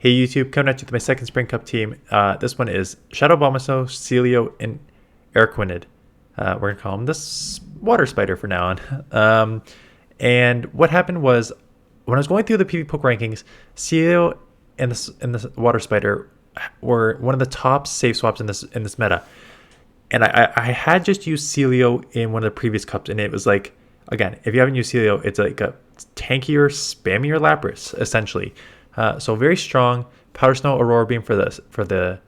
Hey YouTube, coming at you with my second Spring Cup team. This one is Shadow Abomasnow, Sealeo, and araquanid. We're going to call him this water spider for now on. And what happened was, when I was going through the pvpoke rankings, Sealeo and this water spider were one of the top safe swaps in this meta. And I had just used Sealeo in one of the previous cups, and it was like, again, if you haven't used Sealeo, it's like a tankier, spammier Lapras, essentially. So very strong. Powder Snow, Aurora Beam for the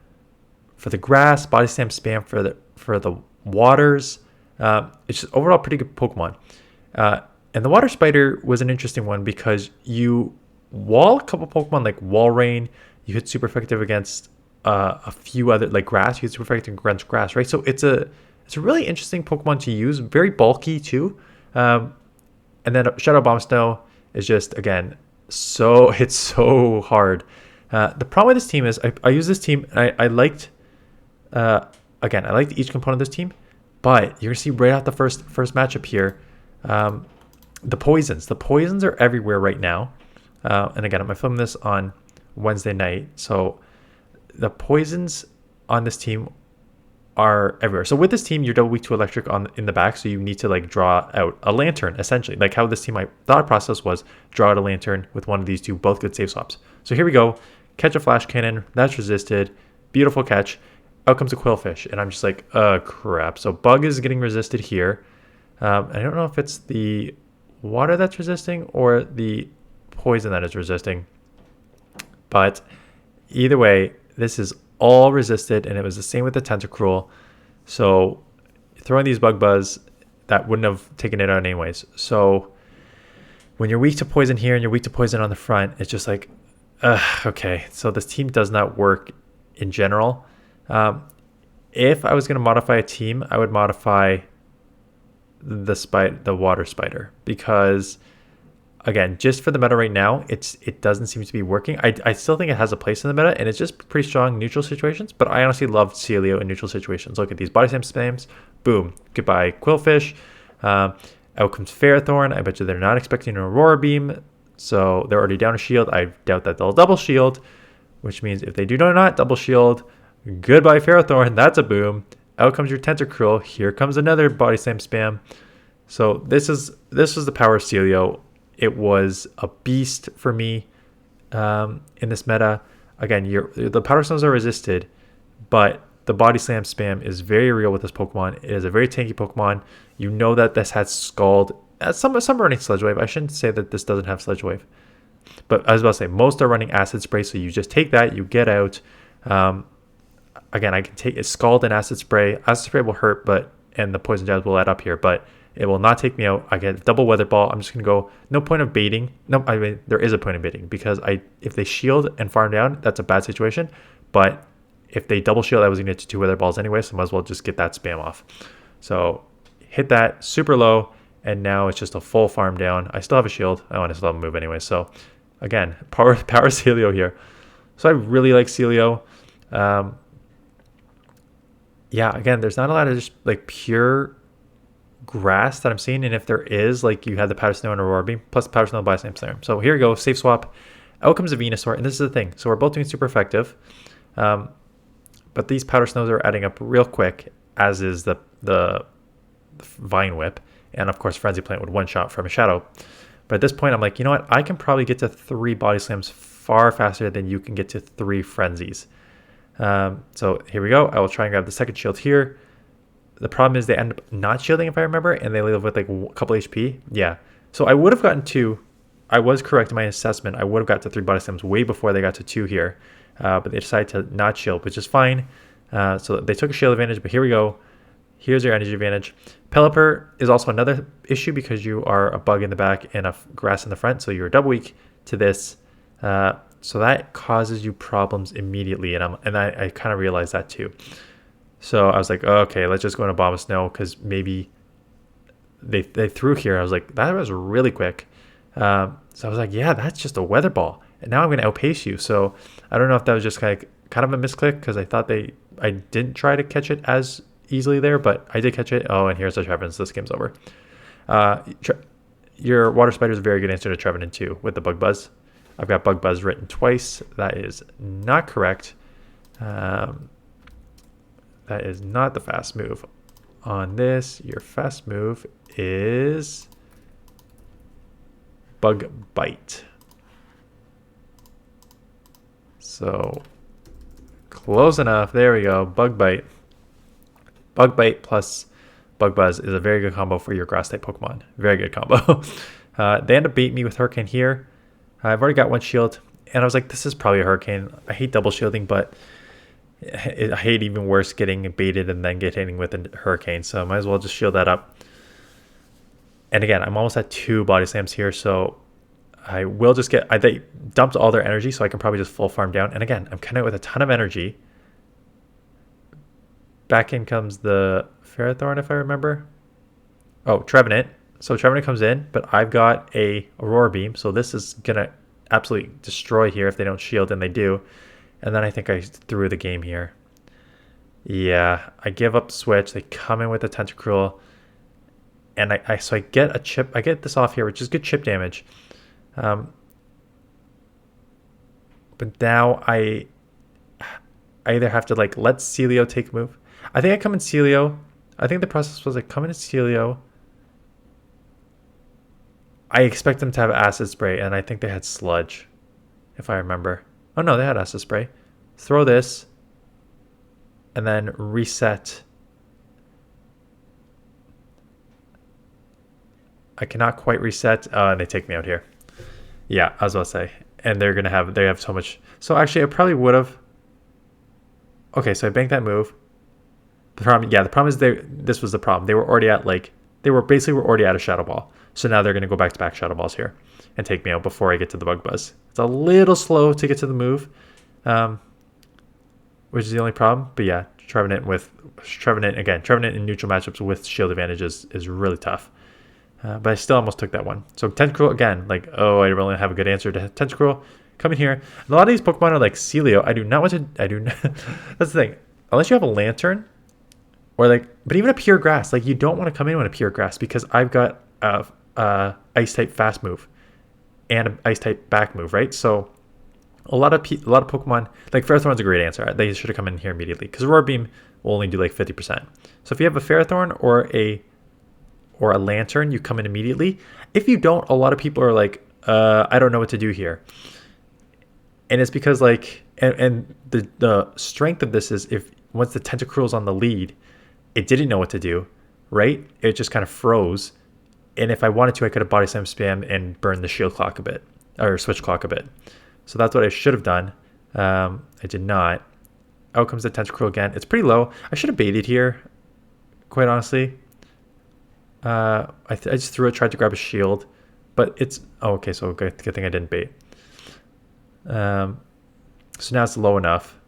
grass, Body Slam spam for the waters. It's just overall pretty good Pokemon. And the Water Spider was an interesting one because you wall a couple Pokemon like Wall Rain. You hit super effective against a few other like grass. You hit super effective against grass, right? So it's a really interesting Pokemon to use. Very bulky too. And then Shadow Abomasnow is just, again, it's so hard. The problem with this team is I use this team. I liked each component of this team, but you're gonna see right out the first matchup here, the poisons are everywhere right now. And again, I'm filming this on Wednesday night, so the poisons on this team are everywhere. So with this team, you're double weak to electric in the back, so you need to like draw out a lantern, essentially. Like how this team, my thought process was draw out a lantern with one of these two, both good save swaps. So here we go. Catch a flash cannon, that's resisted. Beautiful catch. Out comes a quillfish, and I'm just like, oh crap. So bug is getting resisted here. I don't know if it's the water that's resisting or the poison that is resisting. But either way, this is all resisted, and it was the same with the Tentacruel. So throwing these bug buzz, that wouldn't have taken it out anyways. So when you're weak to poison here and you're weak to poison on the front, it's just like, okay. So this team does not work in general. If I was going to modify a team, I would modify the water spider, because again, just for the meta right now, it doesn't seem to be working. I still think it has a place in the meta, and it's just pretty strong in neutral situations, but I honestly love Sealeo in neutral situations. Look at these body slam spams. Boom. Goodbye, Quillfish. Out comes Ferrothorn. I bet you they're not expecting an Aurora Beam, so they're already down a shield. I doubt that they'll double shield, which means if they do not double shield, goodbye, Ferrothorn. That's a boom. Out comes your Tentacruel. Here comes another body slam spam. So this was the power of Sealeo. It was a beast for me in this meta. Again, the Powder Stones are resisted, but the Body Slam spam is very real with this Pokemon. It is a very tanky Pokemon. You know that this has Scald. Some are running Sledge Wave. I shouldn't say that this doesn't have Sledge Wave. But I was about to say, most are running Acid Spray, so you just take that, you get out. Again, I can take Scald and Acid Spray. Acid Spray will hurt, and the Poison Jabs will add up here, but it will not take me out. I get double Weather Ball. I'm just going to go, no point of baiting. No, I mean, there is a point of baiting, because if they shield and farm down, that's a bad situation. But if they double shield, I was going to get to 2 Weather Balls anyway, so I might as well just get that spam off. So hit that super low, and now it's just a full farm down. I still have a shield. I want to still have a move anyway. So again, power Sealeo here. So I really like Sealeo. Yeah, again, there's not a lot of just like pure grass that I'm seeing, and if there is, like, you have the Powder Snow and Aurora Beam plus Powder Snow by Slam Slam. So here we go, safe swap. Out comes a Venusaur, and this is the thing. So we're both doing super effective, but these Powder Snows are adding up real quick, as is the Vine Whip, and of course Frenzy Plant would one shot from a Shadow. But at this point, I'm like, you know what? I can probably get to 3 Body Slams far faster than you can get to 3 Frenzies. So here we go. I will try and grab the second shield here. The problem is they end up not shielding, if I remember, and they live with like a couple HP. Yeah. So I would have gotten 2. I was correct in my assessment. I would have got to 3 body slams way before they got to 2 here. But they decided to not shield, which is fine. So they took a shield advantage, but here we go. Here's your energy advantage. Pelipper is also another issue because you are a bug in the back and a grass in the front. So you're double weak to this. So that causes you problems immediately. And I kind of realized that too. So I was like, oh, okay, let's just go into Abomasnow, because maybe they threw here. I was like, that was really quick. So I was like, yeah, that's just a Weather Ball. And now I'm going to outpace you. So I don't know if that was just kind of a misclick, because I thought I didn't try to catch it as easily there, but I did catch it. Oh, and here's the Trevenant. So this game's over. Your Water Spider is a very good answer to Trevenant too with the Bug Buzz. I've got Bug Buzz written twice. That is not correct. That is not the fast move. On this, your fast move is Bug Bite. So close enough. There we go. Bug Bite. Bug Bite plus Bug Buzz is a very good combo for your grass type Pokemon. Very good combo. They end up beating me with Hurricane here. I've already got one shield, and I was like, this is probably a Hurricane. I hate double shielding, but I hate even worse getting baited and then getting with a Hurricane. So I might as well just shield that up. And again, I'm almost at 2 body slams here, so I will just get... they dumped all their energy, so I can probably just full farm down. And again, I'm kind of with a ton of energy. Back in comes the Ferrothorn, if I remember. Oh, Trevenant. So Trevenant comes in, but I've got a Aurora Beam, so this is going to absolutely destroy here if they don't shield, and they do. And then I think I threw the game here. Yeah, I give up switch. They come in with the Tentacruel. And so I get a chip. I get this off here, which is good chip damage. But now I either have to like let Sealeo take a move. I think I come in Sealeo. I think the process was like come in Sealeo. I expect them to have Acid Spray, and I think they had Sludge, if I remember. Oh no, they had Acid Spray. Throw this, and then reset. I cannot quite reset, and they take me out here. Yeah, I was about to say. And they have so much. So actually, I probably would have. Okay, so I banked that move. The problem is this was the problem. They were already at were already at a Shadow Ball. So now they're going to go back-to-back Shadow Balls here and take me out before I get to the Bug Buzz. It's a little slow to get to the move, which is the only problem. But yeah, Trevenant in neutral matchups with shield advantages is really tough. But I still almost took that one. So Tentacruel again, I don't really have a good answer to Tentacruel. Come in here. And a lot of these Pokemon are like Sealeo. That's the thing. Unless you have a Lantern, but even a Pure Grass, you don't want to come in with a Pure Grass because I've got Ice type fast move and an Ice type back move, right? So a lot of Pokemon, like Ferrothorn's a great answer. They should have come in here immediately because Aurora Beam will only do 50%. So if you have a Ferrothorn or a Lantern, you come in immediately. If you don't, a lot of people are like, I don't know what to do here. And it's because and the strength of this is if once the Tentacruel's on the lead, it didn't know what to do, right? It just kind of froze. And if I wanted to, I could have body slam spam and burn the shield clock a bit, or switch clock a bit. So that's what I should have done. I did not. Out comes the Tentacruel again. It's pretty low. I should have baited here, quite honestly. I just threw it, tried to grab a shield, but it's... Oh, okay, so good thing I didn't bait. So now it's low enough.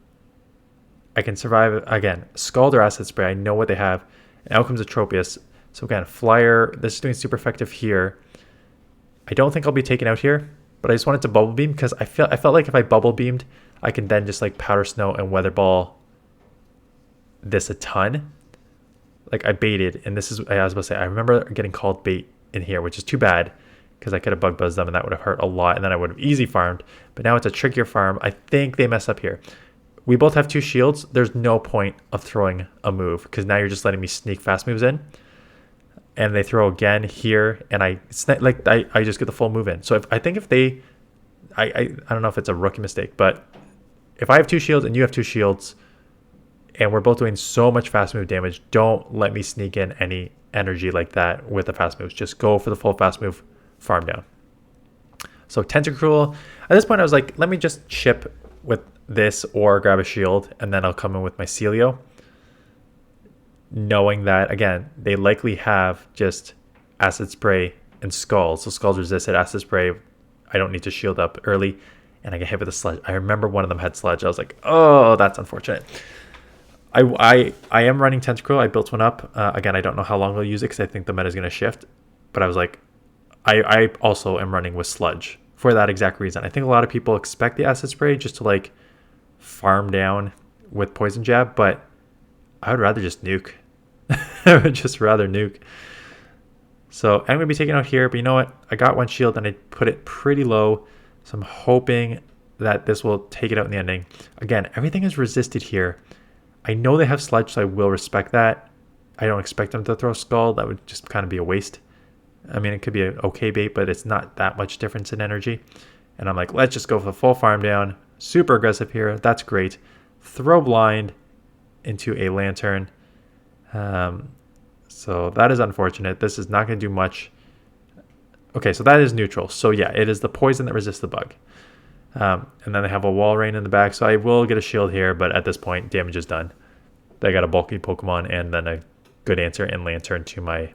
I can survive. Again, Scald or Acid Spray. I know what they have. And out comes a Tropius. So again, Flyer. This is doing super effective here. I don't think I'll be taken out here, but I just wanted to Bubble Beam because I felt like if I Bubble Beamed, I can then just Powder Snow and Weather Ball this a ton. I baited, and this is... I was about to say, I remember getting called bait in here, which is too bad because I could have Bug Buzzed them and that would have hurt a lot, and then I would have easy farmed. But now it's a trickier farm. I think they messed up here. We both have 2 shields. There's no point of throwing a move because now you're just letting me sneak fast moves in. And they throw again here, and I just get the full move in. So I don't know if it's a rookie mistake, but if I have 2 shields and you have 2 shields, and we're both doing so much fast move damage, don't let me sneak in any energy like that with the fast moves. Just go for the full fast move, farm down. So Tentacruel, at this point I was like, let me just chip with this or grab a shield, and then I'll come in with my Sealeo. Knowing that, again, they likely have just Acid Spray and Scald. So Scald resisted Acid Spray. I don't need to shield up early, and I get hit with a Sludge. I remember one of them had Sludge. I was like, oh, that's unfortunate. I am running Tentacruel. I built one up. Again, I don't know how long I'll use it because I think the meta is going to shift. But I was like, I also am running with Sludge for that exact reason. I think a lot of people expect the Acid Spray just to farm down with Poison Jab, but I would rather just nuke. I would just rather nuke. So I'm going to be taking out here, but you know what? I got one shield and I put it pretty low. So I'm hoping that this will take it out in the ending. Again, everything is resisted here. I know they have Sludge, so I will respect that. I don't expect them to throw Skull. That would just kind of be a waste. I mean, it could be an okay bait, but it's not that much difference in energy. And I'm like, let's just go for the full farm down. Super aggressive here. That's great. Throw Blind into a Lantern. So that is unfortunate. This is not going to do much. Okay, so that is neutral. So yeah, it is the poison that resists the bug. And then they have a Wall Rain in the back, so I will get a shield here, but at this point, damage is done. They got a bulky Pokemon and then a good answer in Lantern to my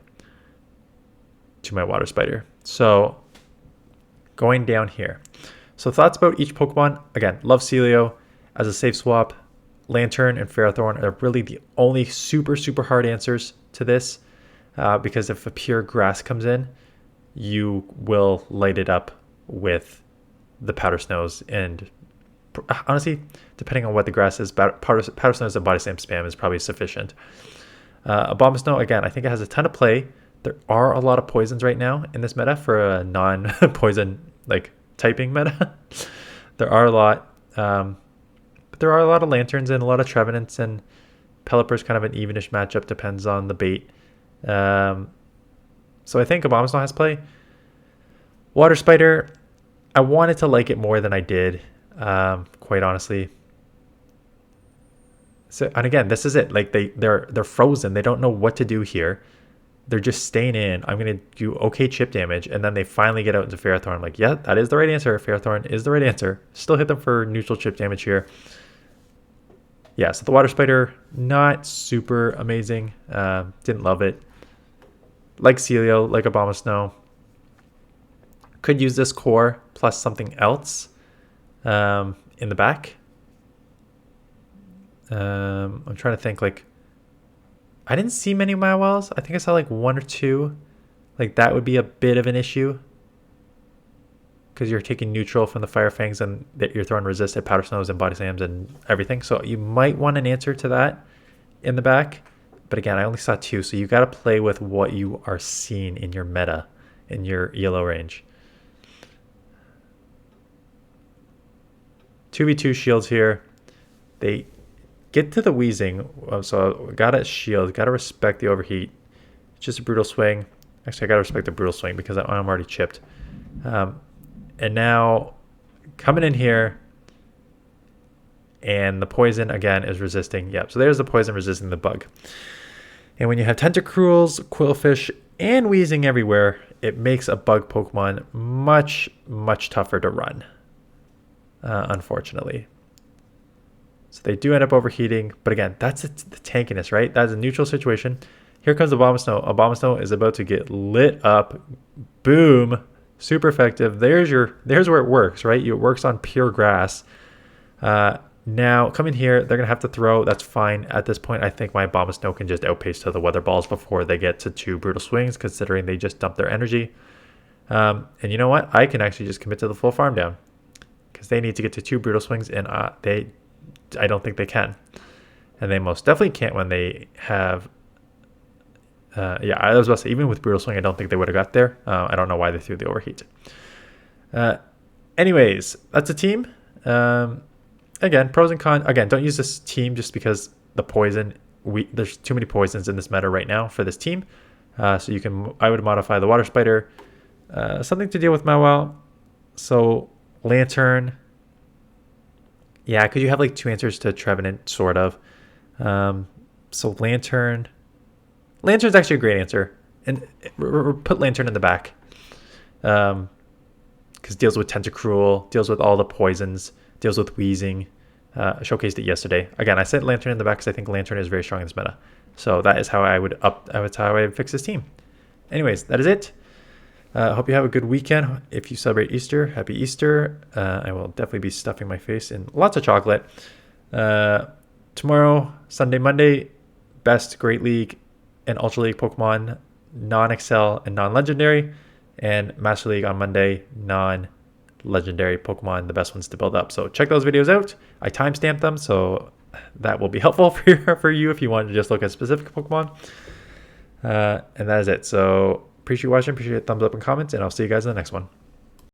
Water Spider. So going down here. So thoughts about each Pokemon. Again, love Sealeo as a safe swap. Lantern and Ferrothorn are really the only super hard answers to this, because if a pure grass comes in, you will light it up with the powder snows, and honestly, depending on what the grass is, powder snows and body slam spam is probably sufficient. Abomasnow, again, I think it has a ton of play. There are a lot of poisons right now in this meta for a non-poison like typing meta. There are a lot, but there are a lot of Lanterns and a lot of Trevenants, and Pelipper's kind of an evenish matchup, depends on the bait. So I think Abomasnow has play. Water Spider, I wanted to like it more than I did, quite honestly. So, and again, this is it. Like they're frozen. They don't know what to do here. They're just staying in. I'm gonna do okay chip damage, and then they finally get out into Ferrothorn. I'm like, yeah, that is the right answer. Ferrothorn is the right answer. Still hit them for neutral chip damage here. Yeah, so the Water Spider, not super amazing. Didn't love it. Like Sealeo, like Abomasnow. Could use this core plus something else in the back. I'm trying to think, like, I didn't see many Mawels. I think I saw like one or two. Like that would be a bit of an issue, because you're taking neutral from the Fire Fangs and that you're throwing resist at Powder Snows and Body Slams and everything. So you might want an answer to that in the back. But again, I only saw two, so you got to play with what you are seeing in your meta, in your ELO range. 2v2 shields here. They get to the wheezing, so gotta shield, gotta respect the overheat. It's just a brutal swing. Actually, I gotta respect the brutal swing because I'm already chipped. And now coming in here, and the poison again is resisting. Yep, so there's the poison resisting the bug. And when you have Tentacruels, Quillfish, and Wheezing everywhere, it makes a bug Pokemon much tougher to run, unfortunately. So they do end up overheating, but again, that's the tankiness, right? That's a neutral situation. Here comes Abomasnow. Abomasnow is about to get lit up. Boom. Super effective. There's where it works, right? It works on pure grass. Now, come in here. They're going to have to throw. That's fine. At this point, I think my Abomasnow can just outpace to the Weather Balls before they get to two Brutal Swings, considering they just dumped their energy. And you know what? I can actually just commit to the full farm down, because they need to get to two Brutal Swings, and I don't think they can. And they most definitely can't when they have... yeah, I was about to say, even with Brutal Swing, I don't think they would have got there. I don't know why they threw the Overheat. Anyways, that's a team. Again, pros and cons. Again, don't use this team just because the poison. There's too many poisons in this meta right now for this team. So I would modify the Water Spider. Something to deal with Mawile. So Lantern. Yeah, because you have like two answers to Trevenant, sort of. So Lantern's actually a great answer. And put Lantern in the back. Because deals with Tentacruel, deals with all the poisons, deals with Wheezing. Showcased it yesterday. Again, I said Lantern in the back because I think Lantern is very strong in this meta. So that is how I would fix this team. Anyways, that is it. I hope you have a good weekend. If you celebrate Easter, happy Easter. I will definitely be stuffing my face in lots of chocolate. Tomorrow, Sunday, Monday, best Great League and Ultra League Pokemon, non-Excel and non-Legendary. And Master League on Monday, non-Legendary Pokemon, the best ones to build up. So check those videos out. I timestamped them, so that will be helpful for you if you want to just look at specific Pokemon. And that is it. So appreciate you watching, appreciate thumbs up and comments, and I'll see you guys in the next one.